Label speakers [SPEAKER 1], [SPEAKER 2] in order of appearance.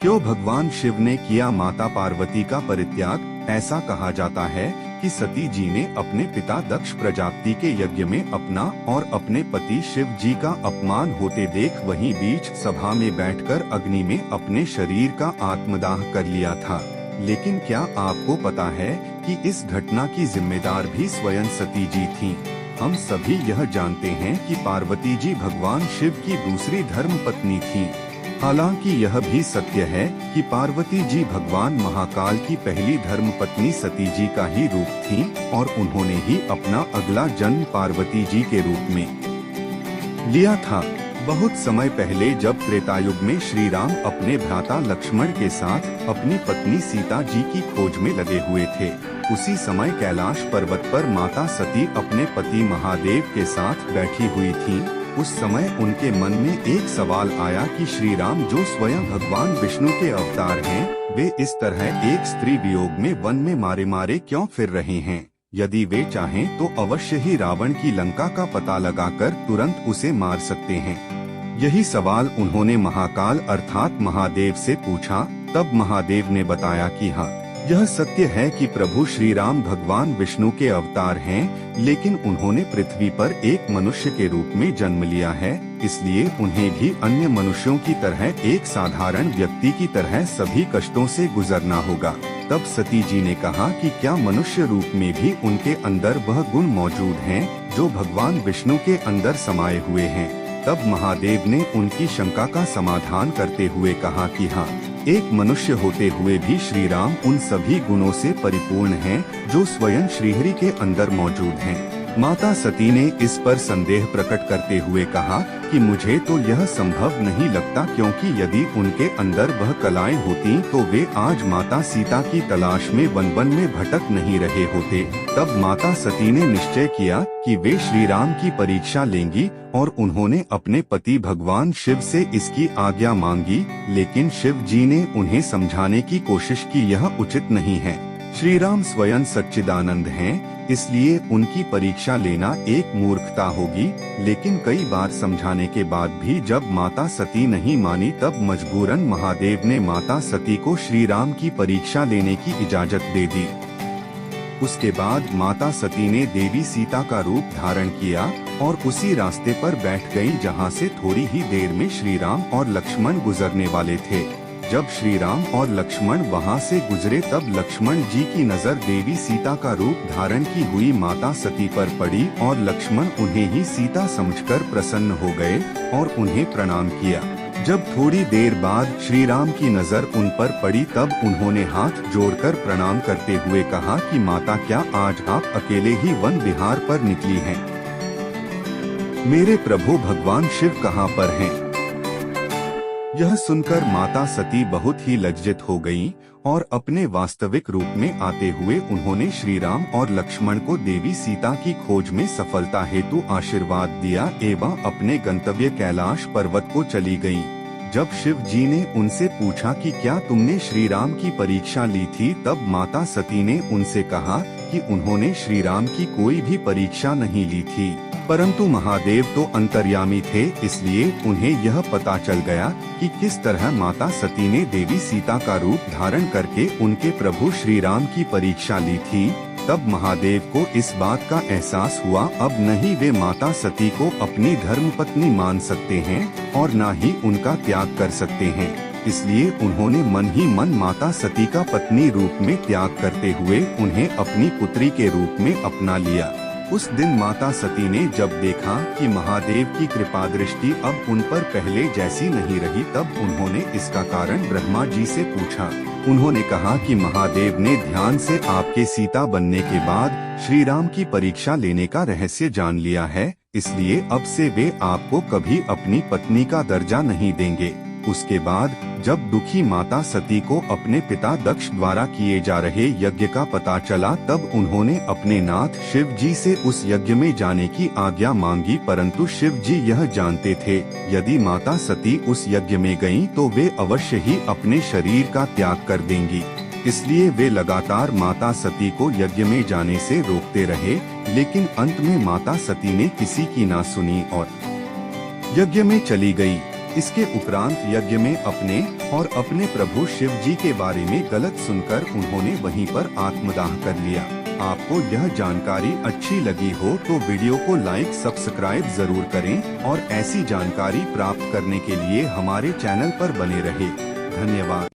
[SPEAKER 1] क्यों भगवान शिव ने किया माता पार्वती का परित्याग? ऐसा कहा जाता है कि सती जी ने अपने पिता दक्ष प्रजापति के यज्ञ में अपना और अपने पति शिव जी का अपमान होते देख वहीं बीच सभा में बैठकर अग्नि में अपने शरीर का आत्मदाह कर लिया था। लेकिन क्या आपको पता है कि इस घटना की जिम्मेदार भी स्वयं सती जी थीं? हम सभी यह जानते हैं कि पार्वती जी भगवान शिव की दूसरी धर्म पत्नी थीं। हालांकि यह भी सत्य है कि पार्वती जी भगवान महाकाल की पहली धर्म पत्नी सती जी का ही रूप थीं और उन्होंने ही अपना अगला जन्म पार्वती जी के रूप में लिया था। बहुत समय पहले जब त्रेतायुग में श्री राम अपने भ्राता लक्ष्मण के साथ अपनी पत्नी सीता जी की खोज में लगे हुए थे, उसी समय कैलाश पर्वत पर माता सती अपने पति महादेव के साथ बैठी हुई थीं। उस समय उनके मन में एक सवाल आया कि श्री राम जो स्वयं भगवान विष्णु के अवतार हैं, वे इस तरह एक स्त्री वियोग में वन में मारे मारे क्यों फिर रहे हैं? यदि वे चाहें तो अवश्य ही रावण की लंका का पता लगाकर तुरंत उसे मार सकते हैं। यही सवाल उन्होंने महाकाल अर्थात महादेव से पूछा। तब महादेव ने बताया कि हाँ, यह सत्य है कि प्रभु श्री राम भगवान विष्णु के अवतार हैं, लेकिन उन्होंने पृथ्वी पर एक मनुष्य के रूप में जन्म लिया है, इसलिए उन्हें भी अन्य मनुष्यों की तरह एक साधारण व्यक्ति की तरह सभी कष्टों से गुजरना होगा। तब सती जी ने कहा कि क्या मनुष्य रूप में भी उनके अंदर वह गुण मौजूद हैं जो भगवान विष्णु के अंदर समाये हुए हैं? तब महादेव ने उनकी शंका का समाधान करते हुए कहा कि हाँ, एक मनुष्य होते हुए भी श्री राम उन सभी गुणों से परिपूर्ण हैं जो स्वयं श्रीहरि के अंदर मौजूद हैं। माता सती ने इस पर संदेह प्रकट करते हुए कहा कि मुझे तो यह संभव नहीं लगता, क्योंकि यदि उनके अंदर वह कलाएं होती तो वे आज माता सीता की तलाश में वन वन में भटक नहीं रहे होते। तब माता सती ने निश्चय किया कि वे श्री राम की परीक्षा लेंगी और उन्होंने अपने पति भगवान शिव से इसकी आज्ञा मांगी, लेकिन शिव जी ने उन्हें समझाने की कोशिश की यह उचित नहीं है। श्री राम स्वयं सच्चिदानंद हैं, इसलिए उनकी परीक्षा लेना एक मूर्खता होगी। लेकिन कई बार समझाने के बाद भी जब माता सती नहीं मानी, तब मजबूरन महादेव ने माता सती को श्री राम की परीक्षा लेने की इजाजत दे दी। उसके बाद माता सती ने देवी सीता का रूप धारण किया और उसी रास्ते पर बैठ गईं जहां से थोड़ी ही देर में श्री राम और लक्ष्मण गुजरने वाले थे। जब श्री राम और लक्ष्मण वहां से गुजरे तब लक्ष्मण जी की नजर देवी सीता का रूप धारण की हुई माता सती पर पड़ी और लक्ष्मण उन्हें ही सीता समझकर प्रसन्न हो गए और उन्हें प्रणाम किया। जब थोड़ी देर बाद श्री राम की नजर उन पर पड़ी तब उन्होंने हाथ जोड़कर प्रणाम करते हुए कहा कि माता, क्या आज आप अकेले ही वन विहार पर निकली हैं? मेरे प्रभु भगवान शिव कहाँ पर हैं? यह सुनकर माता सती बहुत ही लज्जित हो गईं और अपने वास्तविक रूप में आते हुए उन्होंने श्री राम और लक्ष्मण को देवी सीता की खोज में सफलता हेतु आशीर्वाद दिया एवं अपने गंतव्य कैलाश पर्वत को चली गईं। जब शिव जी ने उनसे पूछा कि क्या तुमने श्री राम की परीक्षा ली थी, तब माता सती ने उनसे कहा कि उन्होंने श्री राम की कोई भी परीक्षा नहीं ली थी, परंतु महादेव तो अंतर्यामी थे, इसलिए उन्हें यह पता चल गया कि किस तरह माता सती ने देवी सीता का रूप धारण करके उनके प्रभु श्री राम की परीक्षा ली थी। तब महादेव को इस बात का एहसास हुआ, अब न ही वे माता सती को अपनी धर्मपत्नी मान सकते हैं और न ही उनका त्याग कर सकते हैं। इसलिए उन्होंने मन ही मन माता सती का पत्नी रूप में त्याग करते हुए उन्हें अपनी पुत्री के रूप में अपना लिया। उस दिन माता सती ने जब देखा कि महादेव की कृपा दृष्टि अब उन पर पहले जैसी नहीं रही, तब उन्होंने इसका कारण ब्रह्मा जी से पूछा। उन्होंने कहा कि महादेव ने ध्यान से आपके सीता बनने के बाद श्री राम की परीक्षा लेने का रहस्य जान लिया है, इसलिए अब से वे आपको कभी अपनी पत्नी का दर्जा नहीं देंगे। उसके बाद जब दुखी माता सती को अपने पिता दक्ष द्वारा किए जा रहे यज्ञ का पता चला, तब उन्होंने अपने नाथ शिव जी से उस यज्ञ में जाने की आज्ञा मांगी, परंतु शिव जी यह जानते थे यदि माता सती उस यज्ञ में गईं तो वे अवश्य ही अपने शरीर का त्याग कर देंगी। इसलिए वे लगातार माता सती को यज्ञ में जाने से रोकते रहे, लेकिन अंत में माता सती ने किसी की ना सुनी और यज्ञ में चली गई। इसके उपरांत यज्ञ में अपने और अपने प्रभु शिव जी के बारे में गलत सुनकर उन्होंने वहीं पर आत्मदाह कर लिया। आपको यह जानकारी अच्छी लगी हो तो वीडियो को लाइक सब्सक्राइब जरूर करें और ऐसी जानकारी प्राप्त करने के लिए हमारे चैनल पर बने रहे। धन्यवाद।